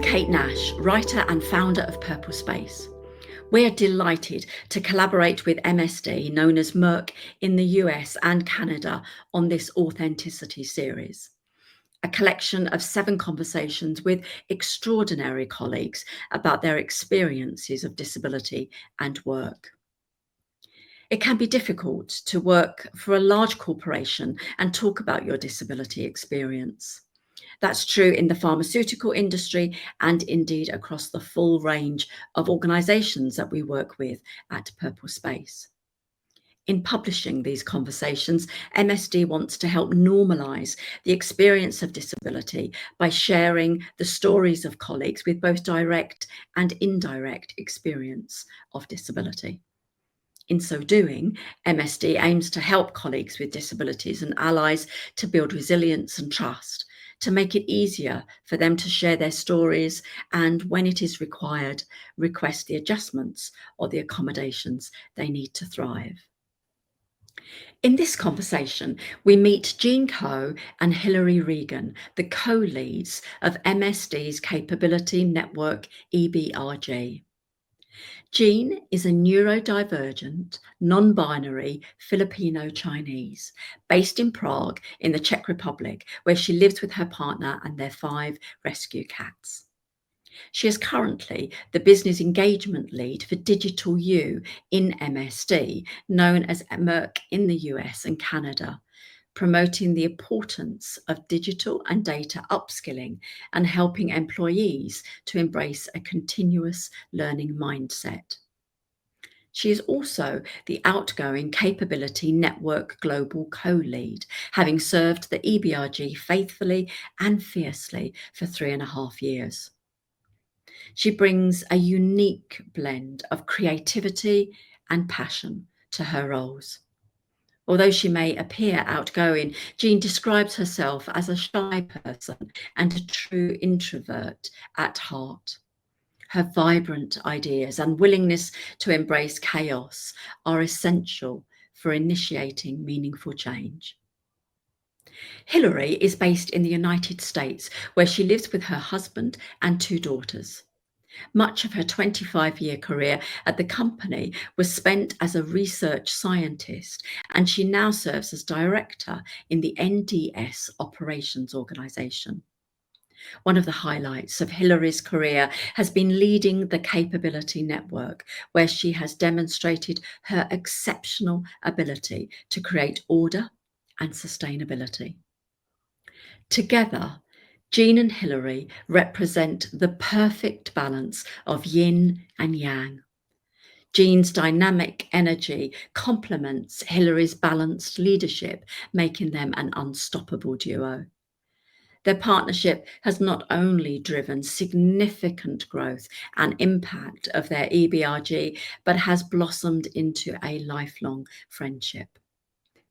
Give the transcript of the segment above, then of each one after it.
Kate Nash, writer and founder of Purple Space. We are delighted to collaborate with MSD, known as Merck, in the US and Canada on this Authenticity series, a collection of 7 conversations with extraordinary colleagues about their experiences of disability and work. It can be difficult to work for a large corporation and talk about your disability experience. That's true in the pharmaceutical industry and indeed across the full range of organisations that we work with at Purple Space. In publishing these conversations, MSD wants to help normalise the experience of disability by sharing the stories of colleagues with both direct and indirect experience of disability. In so doing, MSD aims to help colleagues with disabilities and allies to build resilience and trust, to make it easier for them to share their stories and, when it is required, request the adjustments or the accommodations they need to thrive. In this conversation, we meet Jean Coe and Hilary Regan, the co-leads of MSD's Capability Network EBRG. Jean is a neurodivergent, non-binary Filipino-Chinese based in Prague in the Czech Republic, where she lives with her partner and their 5 rescue cats. She is currently the business engagement lead for Digital U in MSD, known as Merck in the US and Canada, promoting the importance of digital and data upskilling and helping employees to embrace a continuous learning mindset. She is also the outgoing Capability Network Global co-lead, having served the EBRG faithfully and fiercely for 3.5 years. She brings a unique blend of creativity and passion to her roles. Although she may appear outgoing, Jean describes herself as a shy person and a true introvert at heart. Her vibrant ideas and willingness to embrace chaos are essential for initiating meaningful change. Hilary is based in the United States, where she lives with her husband and 2 daughters. Much of her 25-year career at the company was spent as a research scientist, and she now serves as director in the NDS operations organization. One of the highlights of Hilary's career has been leading the Capability Network, where she has demonstrated her exceptional ability to create order and sustainability. Together, Jean and Hilary represent the perfect balance of yin and yang. Jean's dynamic energy complements Hilary's balanced leadership, making them an unstoppable duo. Their partnership has not only driven significant growth and impact of their EBRG, but has blossomed into a lifelong friendship.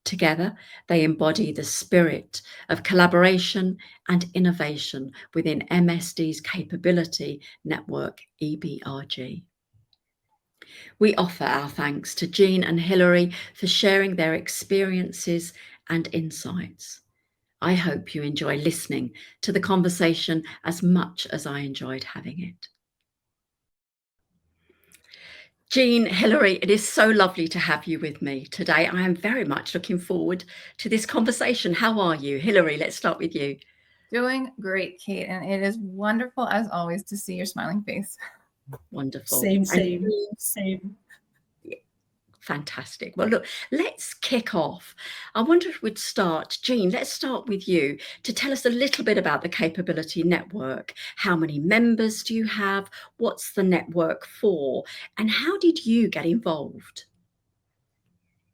Together, they embody the spirit of collaboration and innovation within MSD's Capability Network EBRG. We offer our thanks to Jean and Hilary for sharing their experiences and insights. I hope you enjoy listening to the conversation as much as I enjoyed having it. Jean, Hilary, it is so lovely to have you with me today. I am very much looking forward to this conversation. How are you? Hilary, let's start with you. Doing great, Kate, and it is wonderful as always to see your smiling face. Wonderful. Same. Fantastic. Well, look, let's kick off. I wonder if we'd start, Jean, let's start with you to tell us a little bit about the Capability Network. How many members do you have? What's the network for? And how did you get involved?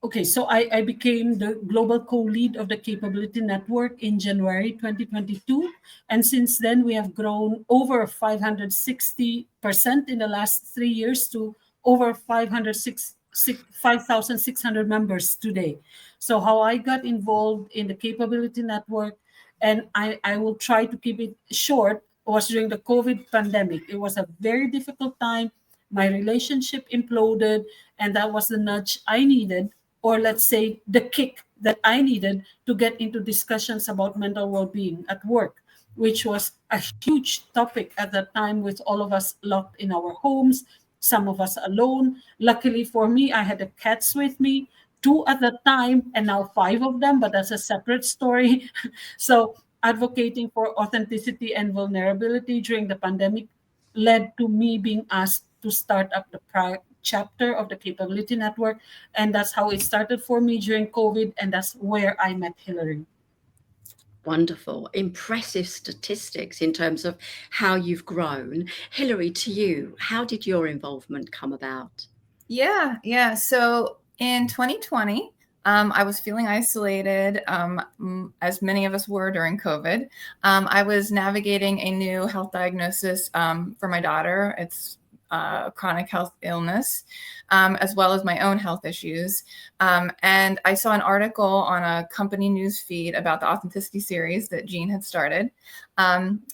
Okay, so I became the global co-lead of the Capability Network in January 2022. And since then, we have grown over 560% in the last 3 years to over 5,600 members today. So how I got involved in the Capability Network, and I will try to keep it short, was during the COVID pandemic. It was a very difficult time. My relationship imploded, and that was the nudge I needed, or let's say the kick that I needed to get into discussions about mental well-being at work. which was a huge topic at that time with all of us locked in our homes, some of us alone. Luckily for me, I had the cats with me, two at the time, and now five of them, but that's a separate story. So advocating for authenticity and vulnerability during the pandemic led to me being asked to start up the chapter of the Capability Network. And that's how it started for me during COVID. And that's where I met Hillary. Wonderful. Impressive statistics in terms of how you've grown. Hillary, to you, how did your involvement come about? Yeah. So in 2020, I was feeling isolated, as many of us were during COVID. I was navigating a new health diagnosis for my daughter. It's chronic health illness, as well as my own health issues. And I saw an article on a company news feed about the Authenticity series that Jean had started.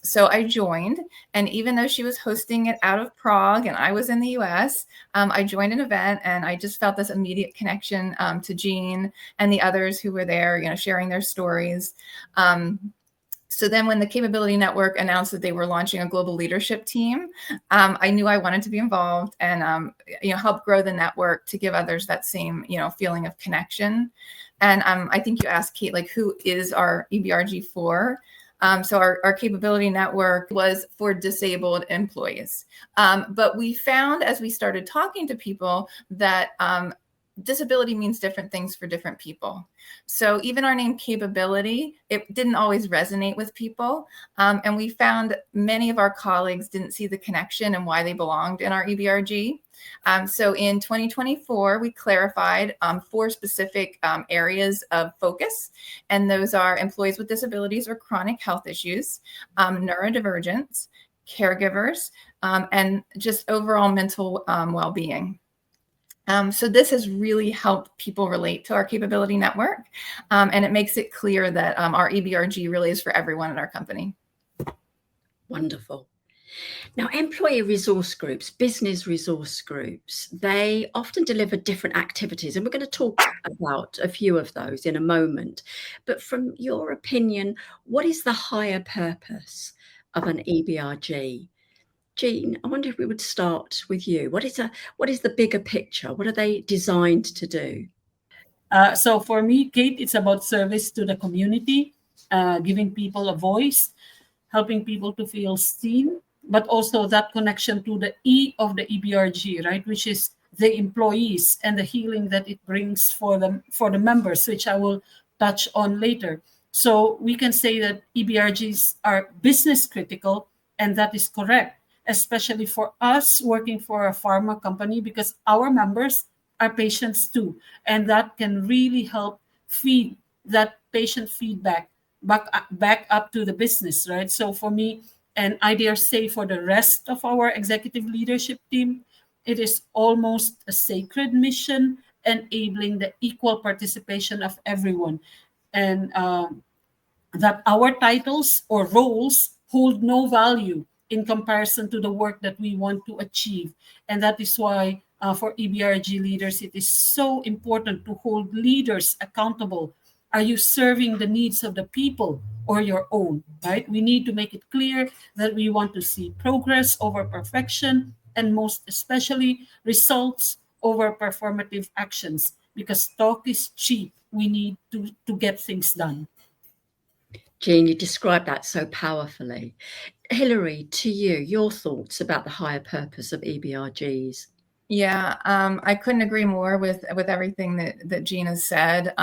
So I joined, and even though she was hosting it out of Prague and I was in the US, I joined an event, and I just felt this immediate connection to Jean and the others who were there, sharing their stories. So then when the Capability Network announced that they were launching a global leadership team, I knew I wanted to be involved and, help grow the network to give others that same, feeling of connection. And I think you asked, Kate, like, who is our EBRG for? So our Capability Network was for disabled employees. But we found, as we started talking to people, that disability means different things for different people. So even our name Capability, it didn't always resonate with people. And we found many of our colleagues didn't see the connection and why they belonged in our EBRG. So in 2024, we clarified 4 specific areas of focus. And those are employees with disabilities or chronic health issues, neurodivergence, caregivers, and just overall mental well-being. So this has really helped people relate to our Capability Network, and it makes it clear that our EBRG really is for everyone in our company. Wonderful. Now, employee resource groups, business resource groups, they often deliver different activities, and we're going to talk about a few of those in a moment. But from your opinion, what is the higher purpose of an EBRG? Jean, I wonder if we would start with you. What is the bigger picture? What are they designed to do? So for me, Kate, it's about service to the community, giving people a voice, helping people to feel seen, but also that connection to the E of the EBRG, right, which is the employees and the healing that it brings for the members, which I will touch on later. So we can say that EBRGs are business critical, and that is correct, especially for us working for a pharma company, because our members are patients too, and that can really help feed that patient feedback back up to the business, right? So for me, and I dare say for the rest of our executive leadership team, it is almost a sacred mission, enabling the equal participation of everyone. And that our titles or roles hold no value in comparison to the work that we want to achieve. And that is why for EBRG leaders, it is so important to hold leaders accountable. Are you serving the needs of the people or your own, right? We need to make it clear that we want to see progress over perfection, and most especially results over performative actions, because talk is cheap. We need to get things done. Jean, you described that so powerfully. Hillary, to you, your thoughts about the higher purpose of EBRGs? Yeah, I couldn't agree more with everything that Jean has said.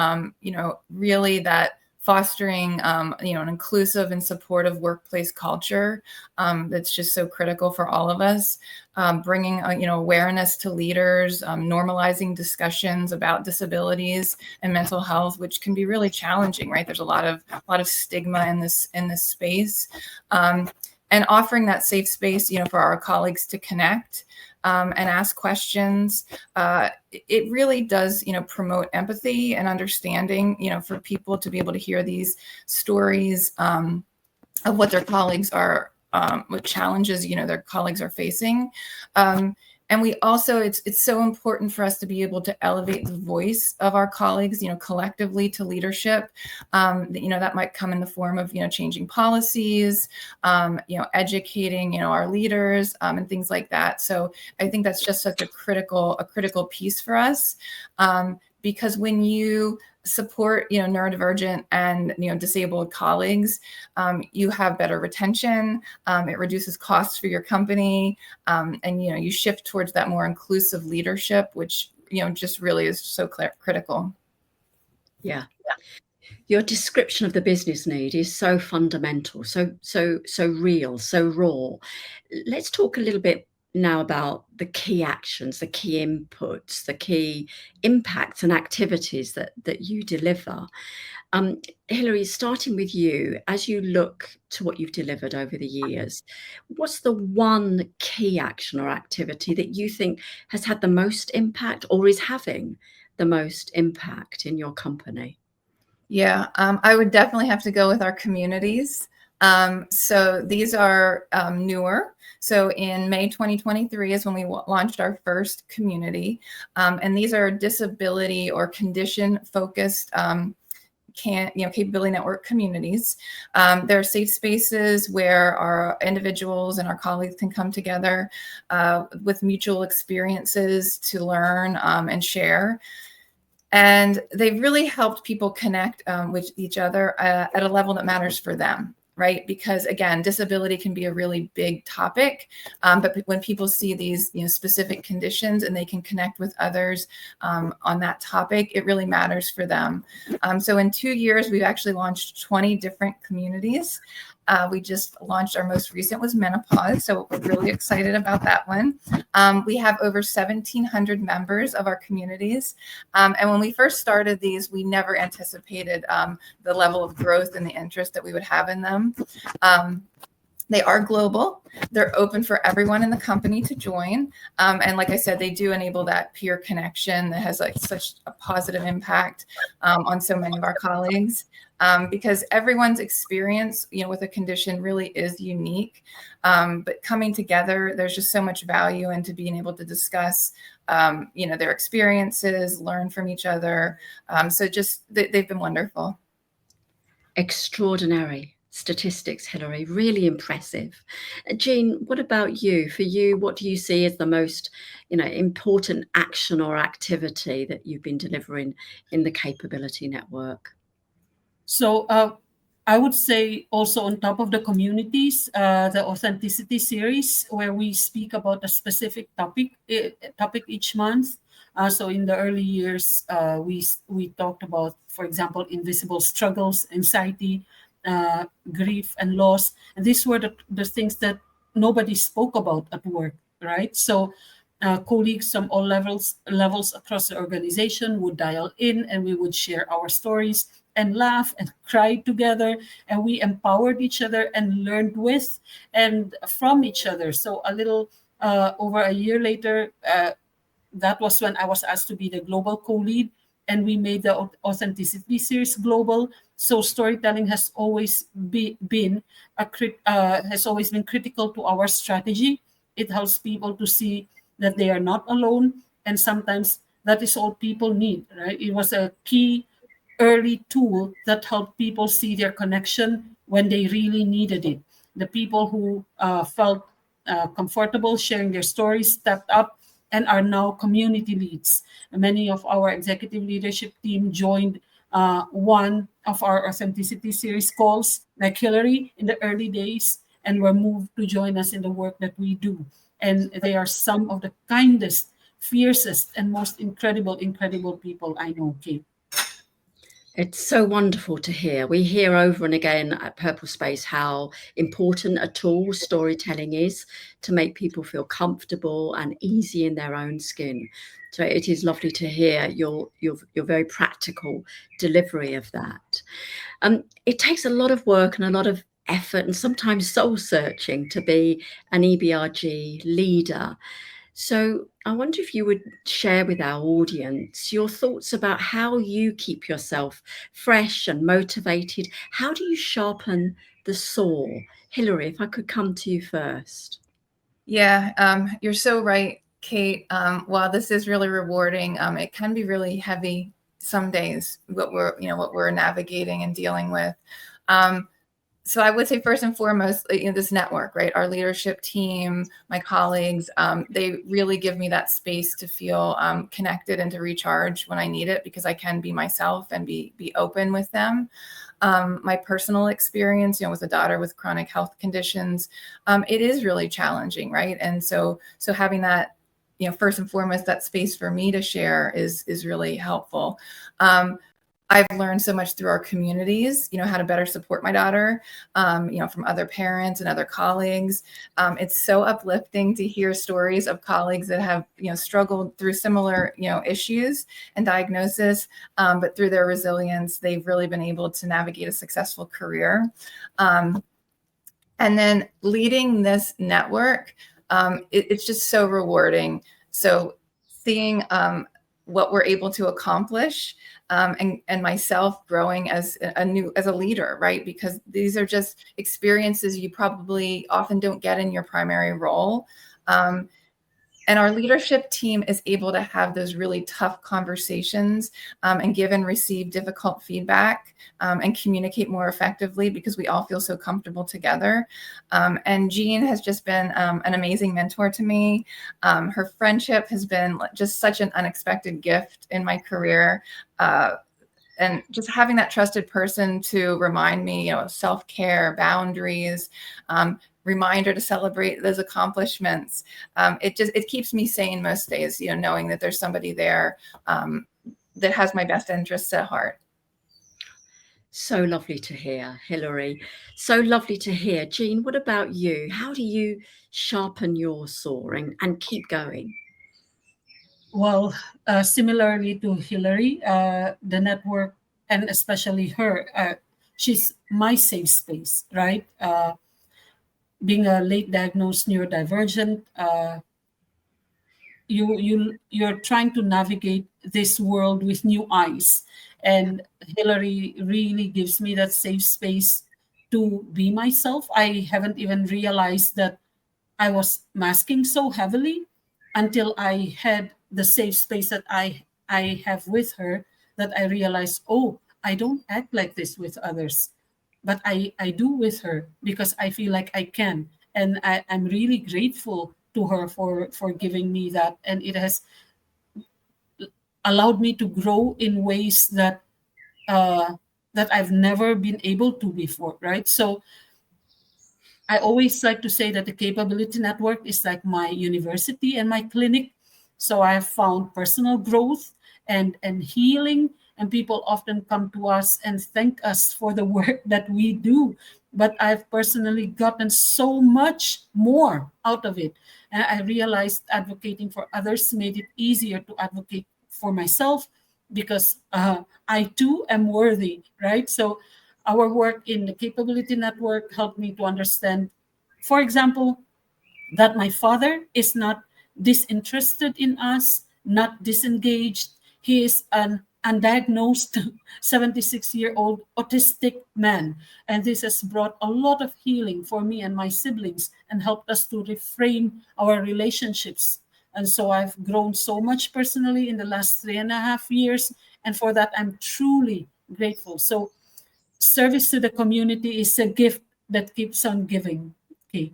Really that fostering, an inclusive and supportive workplace culture that's just so critical for all of us. Bringing, awareness to leaders, normalizing discussions about disabilities and mental health, which can be really challenging, right? There's a lot of stigma in this space, and offering that safe space, for our colleagues to connect. And ask questions. It really does, promote empathy and understanding, for people to be able to hear these stories of what their colleagues are, what challenges, their colleagues are facing. And we also, it's so important for us to be able to elevate the voice of our colleagues, collectively to leadership. That might come in the form of, changing policies, educating, our leaders, and things like that. So I think that's just such a critical piece for us. Because when you support, neurodivergent and, disabled colleagues, you have better retention, it reduces costs for your company, and, you shift towards that more inclusive leadership, which, just really is so critical. Yeah. Your description of the business need is so fundamental, so real, so raw. Let's talk a little bit now about the key actions, the key inputs, the key impacts and activities that you deliver. Hilary, starting with you, as you look to what you've delivered over the years, what's the one key action or activity that you think has had the most impact or is having the most impact in your company? Yeah, I would definitely have to go with our communities. So these are newer. So in May 2023 is when we launched our first community. And these are disability or condition focused capability network communities. They're safe spaces where our individuals and our colleagues can come together with mutual experiences to learn and share. And they've really helped people connect with each other at a level that matters for them, right? Because again, disability can be a really big topic, but when people see these specific conditions and they can connect with others on that topic, it really matters for them. So in 2 years, we've actually launched 20 different communities. We just launched, our most recent was menopause, so we're really excited about that one. We have over 1,700 members of our communities. And when we first started these, we never anticipated the level of growth and the interest that we would have in them. They are global. They're open for everyone in the company to join. And like I said, they do enable that peer connection that has such a positive impact on so many of our colleagues. Because everyone's experience, with a condition really is unique. But coming together, there's just so much value into being able to discuss, their experiences, learn from each other. So just they've been wonderful. Extraordinary statistics, Hilary, really impressive. Jean, what about you? For you, what do you see as the most, important action or activity that you've been delivering in the Capability Network? So I would say also on top of the communities, the authenticity series, where we speak about a specific topic each month. So in the early years, we talked about, for example, invisible struggles, anxiety, grief, and loss. And these were the things that nobody spoke about at work, right? So colleagues from all levels across the organization would dial in, and we would share our stories and laugh and cry together, and we empowered each other and learned with and from each other. So a little over a year later, that was when I was asked to be the global co-lead, and we made the authenticity series global. So storytelling has always been critical to our strategy. It helps people to see that they are not alone, and sometimes that is all people need, right? It was a key early tool that helped people see their connection when they really needed it. The people who felt comfortable sharing their stories stepped up and are now community leads. Many of our executive leadership team joined one of our authenticity series calls, like Hilary in the early days, and were moved to join us in the work that we do. And they are some of the kindest, fiercest, and most incredible people I know, Kate. It's so wonderful to hear. We hear over and again at Purple Space how important a tool storytelling is to make people feel comfortable and easy in their own skin. So it is lovely to hear your very practical delivery of that. It takes a lot of work and a lot of effort and sometimes soul searching to be an EBRG leader. So I wonder if you would share with our audience your thoughts about how you keep yourself fresh and motivated. How do you sharpen the saw? Hilary, if I could come to you first. Yeah, you're so right. Kate, while this is really rewarding, it can be really heavy some days, what we're navigating and dealing with. So I would say first and foremost, this network, right? Our leadership team, my colleagues, they really give me that space to feel connected and to recharge when I need it, because I can be myself and be open with them. My personal experience, with a daughter with chronic health conditions, it is really challenging, right? And so having that, first and foremost, that space for me to share is really helpful. I've learned so much through our communities, how to better support my daughter, from other parents and other colleagues. It's so uplifting to hear stories of colleagues that have, struggled through similar, issues and diagnosis, but through their resilience, they've really been able to navigate a successful career. And then leading this network, it's just so rewarding. So seeing what we're able to accomplish, and myself growing as a leader, right? Because these are just experiences you probably often don't get in your primary role. And our leadership team is able to have those really tough conversations, and give and receive difficult feedback, and communicate more effectively, because we all feel so comfortable together. And Jean has just been an amazing mentor to me. Her friendship has been just such an unexpected gift in my career. And just having that trusted person to remind me, self-care, boundaries, reminder to celebrate those accomplishments. It keeps me sane most days, knowing that there's somebody there that has my best interests at heart. So lovely to hear, Hilary. So lovely to hear. Jean, what about you? How do you sharpen your saw and keep going? Well, similarly to Hillary, the network, and especially her, she's my safe space, right? Being a late diagnosed neurodivergent, you're trying to navigate this world with new eyes, and Hillary really gives me that safe space to be myself. I haven't even realized that I was masking so heavily until I had the safe space that I have with her, that I realized, oh, I don't act like this with others, but I do with her because I feel like I can. And I'm really grateful to her for giving me that. And it has allowed me to grow in ways that that I've never been able to before, right? So I always like to say that the Capability Network is like my university and my clinic. So I have found personal growth and healing, and people often come to us and thank us for the work that we do. But I've personally gotten so much more out of it. And I realized advocating for others made it easier to advocate for myself, because I too am worthy, right? So our work in the Capability Network helped me to understand, for example, that my father is not disinterested in us, not disengaged. He is an undiagnosed 76-year-old autistic man. And this has brought a lot of healing for me and my siblings and helped us to reframe our relationships. And so I've grown so much personally in the last 3.5 years. And for that, I'm truly grateful. So service to the community is a gift that keeps on giving. Okay.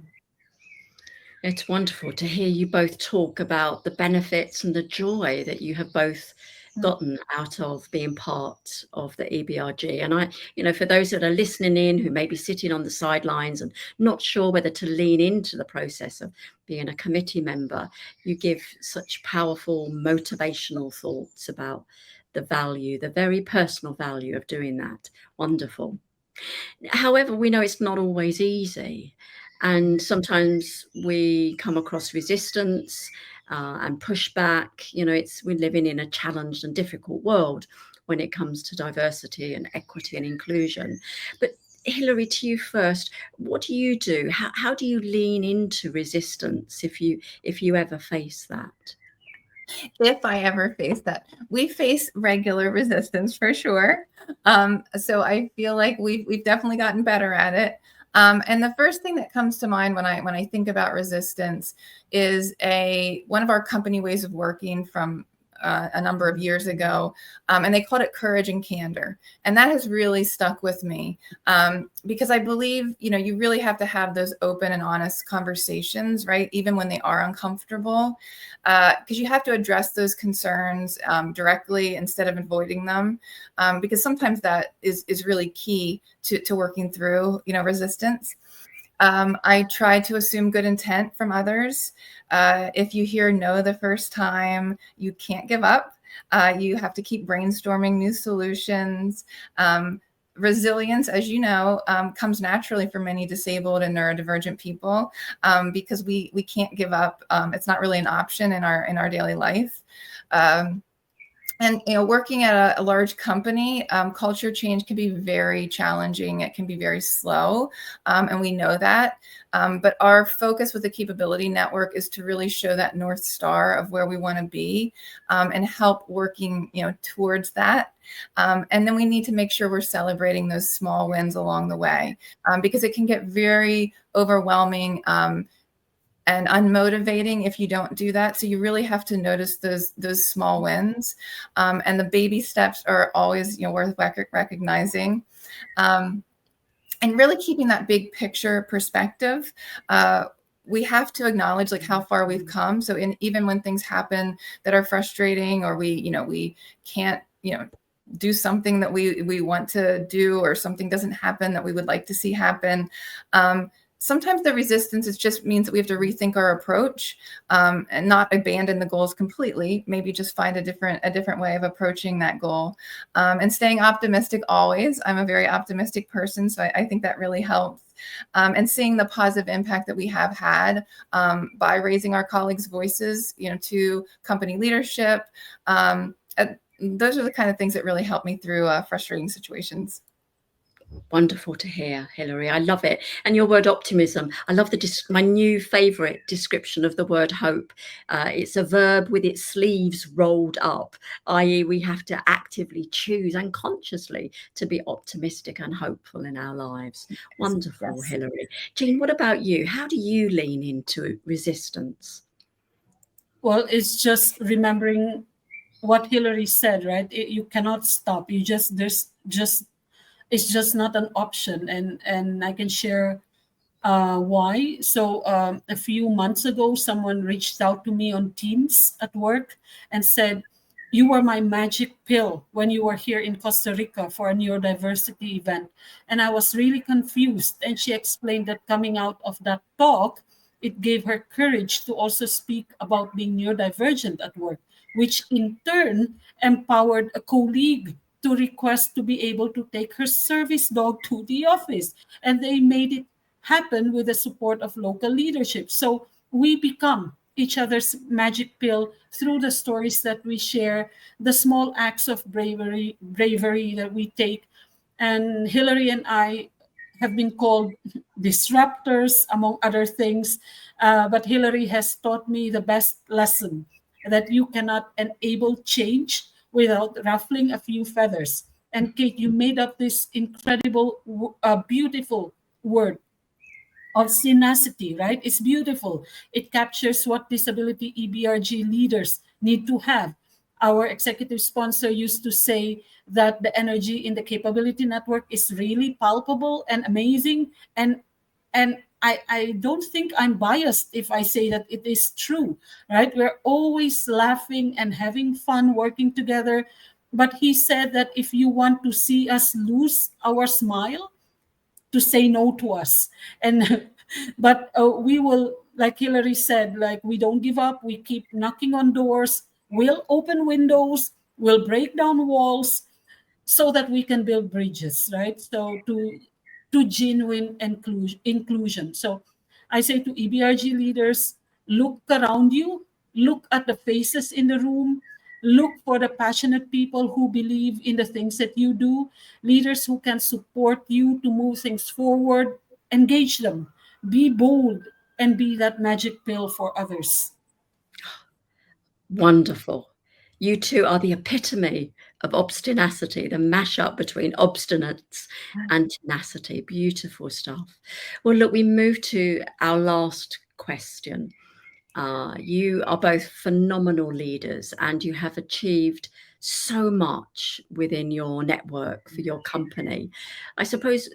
It's wonderful to hear you both talk about the benefits and the joy that you have both gotten out of being part of the EBRG. And I, for those that are listening in who may be sitting on the sidelines and not sure whether to lean into the process of being a committee member, you give such powerful motivational thoughts about the value, the very personal value of doing that. Wonderful. However, we know it's not always easy. And sometimes we come across resistance and pushback. We're living in a challenged and difficult world when it comes to diversity and equity and inclusion. But Hilary, to you first, what do you do? How do you lean into resistance if you ever face that? If I ever face that, we face regular resistance for sure. So I feel like we've definitely gotten better at it. And the first thing that comes to mind when I think about resistance is one of our company ways of working from a number of years ago, and they called it courage and candor. And that has really stuck with me because I believe, you really have to have those open and honest conversations, right? Even when they are uncomfortable, because you have to address those concerns directly instead of avoiding them, because sometimes that is really key to working through, resistance. I try to assume good intent from others. If you hear no the first time, you can't give up. You have to keep brainstorming new solutions. Resilience, as you know, comes naturally for many disabled and neurodivergent people because we can't give up. It's not really an option in our daily life. And working at a large company, culture change can be very challenging. It can be very slow, and we know that. But our focus with the Capability Network is to really show that North Star of where we want to be, and help working, towards that. And then we need to make sure we're celebrating those small wins along the way, because it can get very overwhelming. And unmotivating if you don't do that. So you really have to notice those small wins. And the baby steps are always, worth recognizing. And really keeping that big picture perspective. We have to acknowledge how far we've come. So even when things happen that are frustrating, or we can't, do something that we want to do, or something doesn't happen that we would like to see happen. Sometimes the resistance just means that we have to rethink our approach, and not abandon the goals completely. Maybe just find a different way of approaching that goal, and staying optimistic always. I'm a very optimistic person, so I think that really helps. And seeing the positive impact that we have had by raising our colleagues' voices, to company leadership. Those are the kind of things that really help me through frustrating situations. Wonderful to hear, Hilary. I love it. And your word optimism. I love my new favorite description of the word hope. It's a verb with its sleeves rolled up, i.e. we have to actively choose and consciously to be optimistic and hopeful in our lives. Wonderful, yes. Hilary. Jean, what about you? How do you lean into resistance? Well, it's just remembering what Hilary said, right? You cannot stop. It's just not an option, and I can share why. So a few months ago, someone reached out to me on Teams at work and said, "You were my magic pill when you were here in Costa Rica for a neurodiversity event." And I was really confused. And she explained that coming out of that talk, it gave her courage to also speak about being neurodivergent at work, which in turn empowered a colleague to request to be able to take her service dog to the office. And they made it happen with the support of local leadership. So we become each other's magic pill through the stories that we share, the small acts of bravery that we take. And Hilary and I have been called disruptors, among other things. But Hilary has taught me the best lesson, that you cannot enable change without ruffling a few feathers. And Kate, you made up this incredible, beautiful word of tenacity, right? It's beautiful. It captures what disability EBRG leaders need to have. Our executive sponsor used to say that the energy in the Capability Network is really palpable and amazing. And I don't think I'm biased if I say that it is true, right? We're always laughing and having fun working together. But he said that if you want to see us lose our smile, to say no to us. And but we will, like Hilary said, we don't give up. We keep knocking on doors. We'll open windows. We'll break down walls so that we can build bridges, right? So to genuine inclusion. So I say to EBRG leaders, look around you, look at the faces in the room, look for the passionate people who believe in the things that you do, leaders who can support you to move things forward. Engage them, be bold, and be that magic pill for others. Wonderful. You two are the epitome of obstinacity, the mashup between obstinance and tenacity. Beautiful stuff. Well, look, we move to our last question. You are both phenomenal leaders and you have achieved so much within your network for your company. I suppose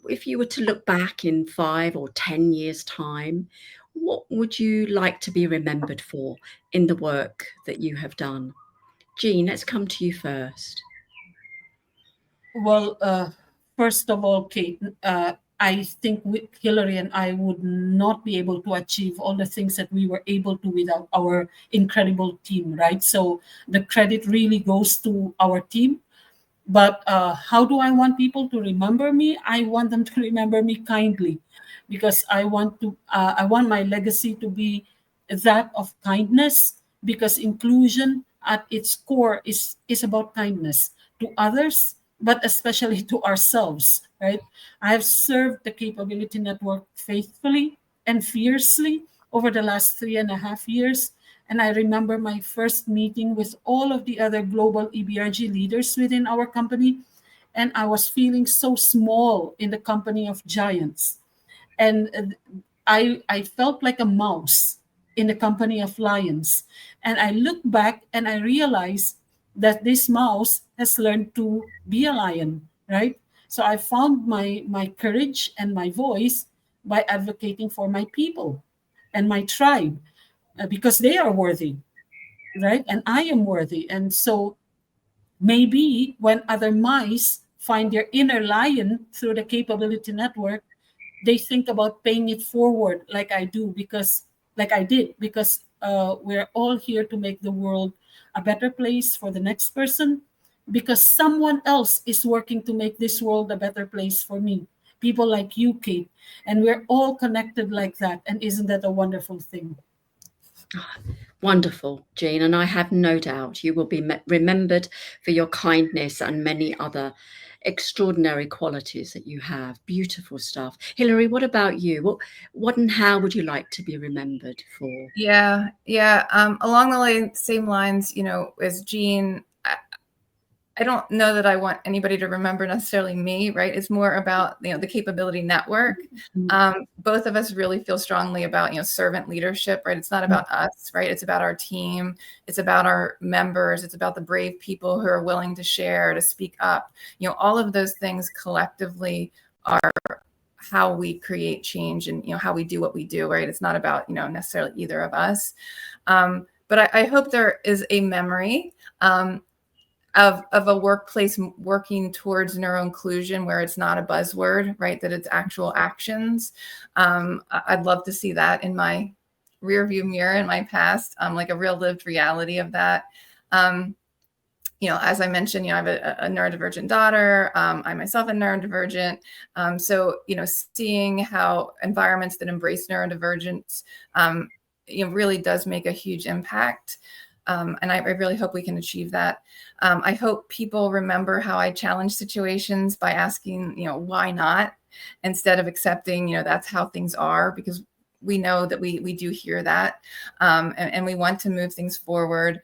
if you were to look back in 5 or 10 years' time, what would you like to be remembered for in the work that you have done? Jean, let's come to you first. Well, first of all, Kate, I think with Hillary and I would not be able to achieve all the things that we were able to without our incredible team, right? So the credit really goes to our team. But how do I want people to remember me? I want them to remember me kindly, because I want my legacy to be that of kindness, because inclusion at its core is about kindness to others, but especially to ourselves, right? I have served the Capability Network faithfully and fiercely over the last 3.5 years. And I remember my first meeting with all of the other global EBRG leaders within our company. And I was feeling so small in the company of giants. And I felt like a mouse in the company of lions. And I look back and I realized that this mouse has learned to be a lion, right? So I found my courage and my voice by advocating for my people and my tribe, because they are worthy, right? And I am worthy. And so maybe when other mice find their inner lion through the Capability Network, they think about paying it forward like I do, like I did, because we're all here to make the world a better place for the next person, because someone else is working to make this world a better place for me. People like you, Kate, and we're all connected like that. And isn't that a wonderful thing? Wonderful, Jean, and I have no doubt you will be remembered for your kindness and many other extraordinary qualities that you have. Beautiful stuff. Hillary, what about you? What and how would you like to be remembered for? Yeah. Along the same lines, as Jean, I don't know that I want anybody to remember necessarily me, right? It's more about, the Capability Network. Both of us really feel strongly about, servant leadership, right? It's not about us, right? It's about our team. It's about our members. It's about the brave people who are willing to share, to speak up. All of those things collectively are how we create change and, how we do what we do, right? It's not about, necessarily either of us. But I hope there is a memory of a workplace working towards neuroinclusion, where it's not a buzzword, right? That it's actual actions. I'd love to see that in my rearview mirror in my past, like a real lived reality of that. As I mentioned, I have a neurodivergent daughter. I myself am neurodivergent. So, seeing how environments that embrace neurodivergence, really does make a huge impact. And I really hope we can achieve that. I hope people remember how I challenge situations by asking, why not, instead of accepting, that's how things are, because we know that we do hear that, and we want to move things forward,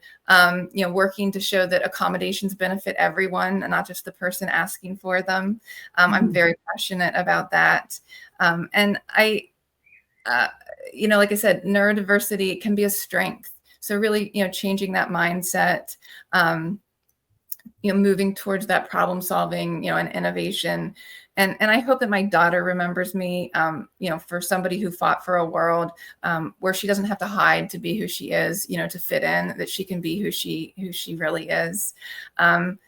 working to show that accommodations benefit everyone and not just the person asking for them. I'm very passionate about that. And like I said, neurodiversity can be a strength. So really, changing that mindset, moving towards that problem solving, and innovation. And I hope that my daughter remembers me, for somebody who fought for a world where she doesn't have to hide to be who she is, to fit in, that she can be who she really is. And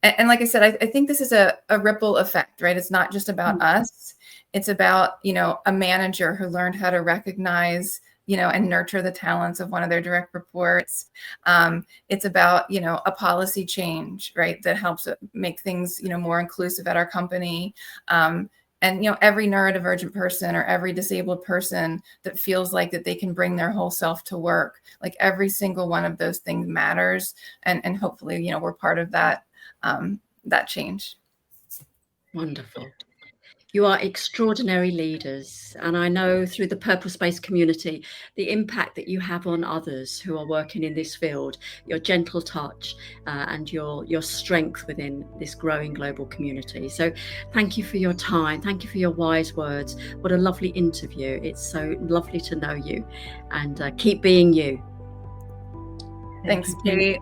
like I said, I think this is a ripple effect, right? It's not just about us. It's about, a manager who learned how to recognize, and nurture the talents of one of their direct reports. It's about, a policy change, right, that helps make things, more inclusive at our company. And, every neurodivergent person or every disabled person that feels like that they can bring their whole self to work, like every single one of those things matters. And hopefully, we're part of that, that change. Wonderful. You are extraordinary leaders, and I know through the Purple Space community, the impact that you have on others who are working in this field, your gentle touch and your strength within this growing global community. So thank you for your time. Thank you for your wise words. What a lovely interview. It's so lovely to know you, and keep being you. Thanks, Kate.